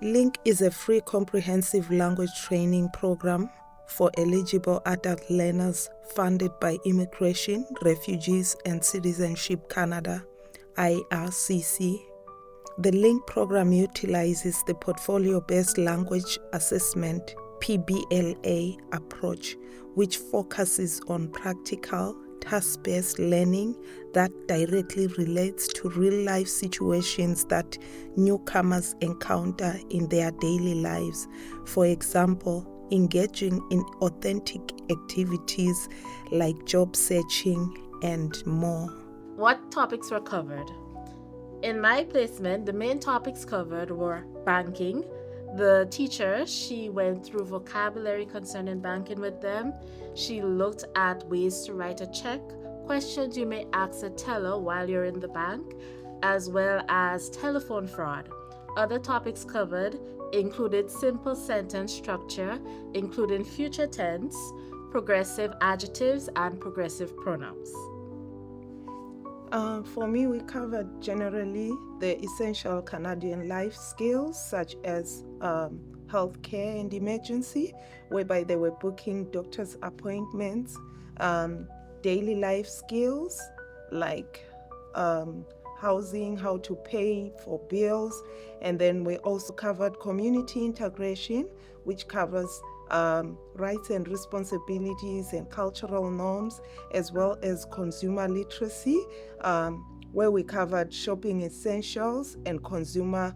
Link is a free comprehensive language training program for eligible adult learners funded by Immigration, Refugees and Citizenship Canada, IRCC. The Link program utilizes the portfolio-based language assessment PBLA approach, which focuses on practical, task-based learning that directly relates to real-life situations that newcomers encounter in their daily lives. For example, engaging in authentic activities like job searching and more. What topics were covered? In my placement, the main topics covered were banking. The teacher, she went through vocabulary concerning banking with them. She looked at ways to write a check, questions you may ask a teller while you're in the bank, as well as telephone fraud. Other topics covered included simple sentence structure, including future tense, progressive adjectives, and progressive pronouns. For me, we covered generally the essential Canadian life skills such as healthcare and emergency, whereby they were booking doctor's appointments, daily life skills like housing, how to pay for bills, and then we also covered community integration, which covers rights and responsibilities and cultural norms, as well as consumer literacy, where we covered shopping essentials and consumer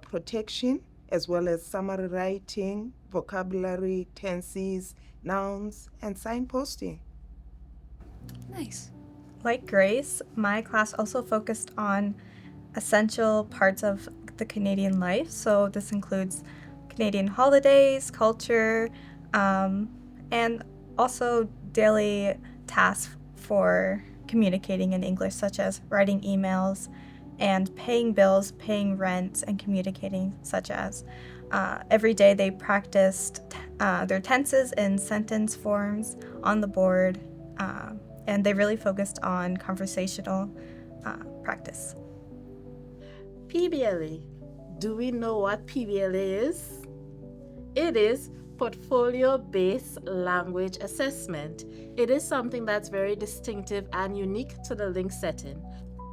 protection, as well as summary writing, vocabulary, tenses, nouns, and signposting. Nice. Like Grace, my class also focused on essential parts of the Canadian life. So this includes Canadian holidays, culture, and also daily tasks for communicating in English, such as writing emails and paying bills, paying rent, and communicating, such as every day they practiced their tenses in sentence forms on the board, and they really focused on conversational practice. PBLA. Do we know what PBLA is? It is portfolio-based language assessment. It is something that's very distinctive and unique to the Link setting.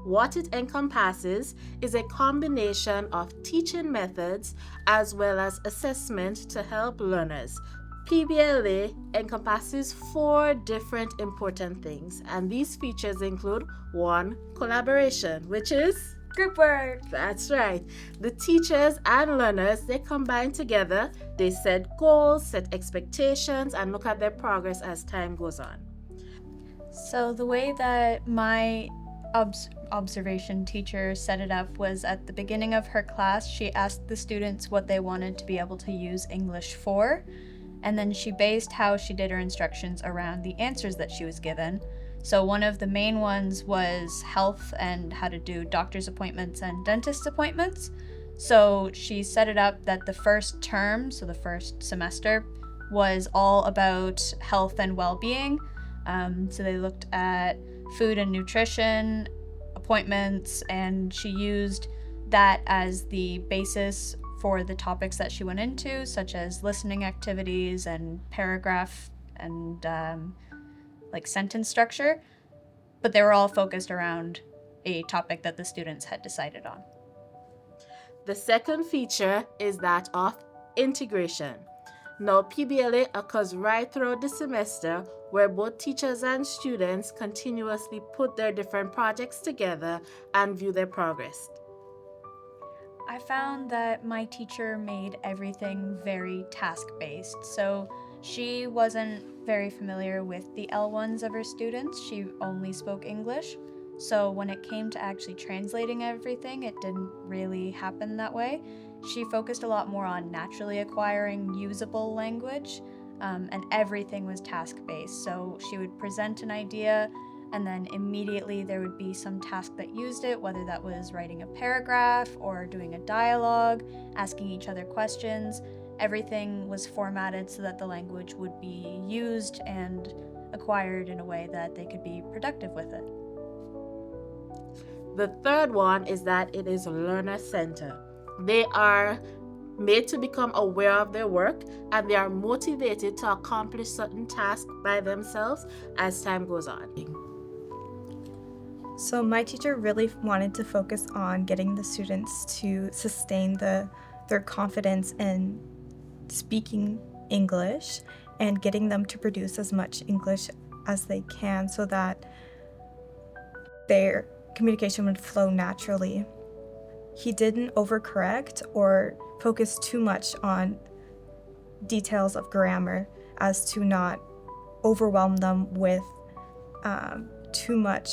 What it encompasses is a combination of teaching methods as well as assessment to help learners. PBLA encompasses 4 different important things, and these features include 1. Collaboration, which is Group work. That's right. The teachers and learners, they combine together, they set goals, set expectations, and look at their progress as time goes on. So the way that my observation teacher set it up was at the beginning of her class, she asked the students what they wanted to be able to use English for, and then she based how she did her instructions around the answers that she was given. So one of the main ones was health and how to do doctor's appointments and dentist appointments. So she set it up that the first term, so the first semester, was all about health and well-being. So they looked at food and nutrition, appointments, and she used that as the basis for the topics that she went into, such as listening activities and paragraph and like sentence structure, but they were all focused around a topic that the students had decided on. The second feature is that of integration. Now, PBLA occurs right throughout the semester, where both teachers and students continuously put their different projects together and view their progress. I found that my teacher made everything very task-based, so she wasn't very familiar with the L1s of her students. She only spoke English, so when it came to actually translating everything, it didn't really happen that way. She focused a lot more on naturally acquiring usable language, and everything was task-based. So she would present an idea, and then immediately there would be some task that used it, whether that was writing a paragraph or doing a dialogue, asking each other questions. Everything was formatted so that the language would be used and acquired in a way that they could be productive with it. The third one is that it is learner-centered. They are made to become aware of their work, and they are motivated to accomplish certain tasks by themselves as time goes on. So my teacher really wanted to focus on getting the students to sustain their confidence in speaking English and getting them to produce as much English as they can so that their communication would flow naturally. He didn't overcorrect or focus too much on details of grammar as to not overwhelm them with too much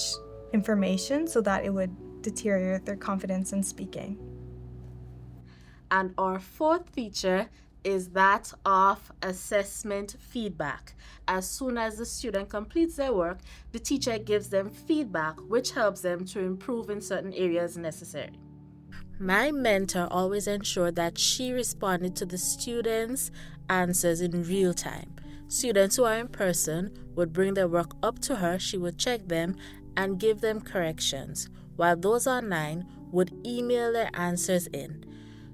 information so that it would deteriorate their confidence in speaking. And our fourth feature is that of assessment feedback. As soon as the student completes their work, the teacher gives them feedback, which helps them to improve in certain areas necessary. My mentor always ensured that she responded to the students' answers in real time. Students who are in person would bring their work up to her, she would check them and give them corrections, while those online would email their answers in.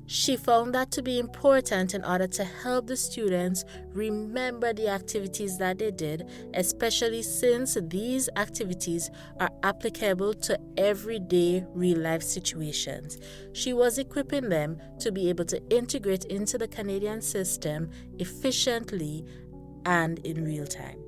She found that to be important in order to help the students remember the activities that they did, especially since these activities are applicable to everyday real-life situations. She was equipping them to be able to integrate into the Canadian system efficiently and in real time.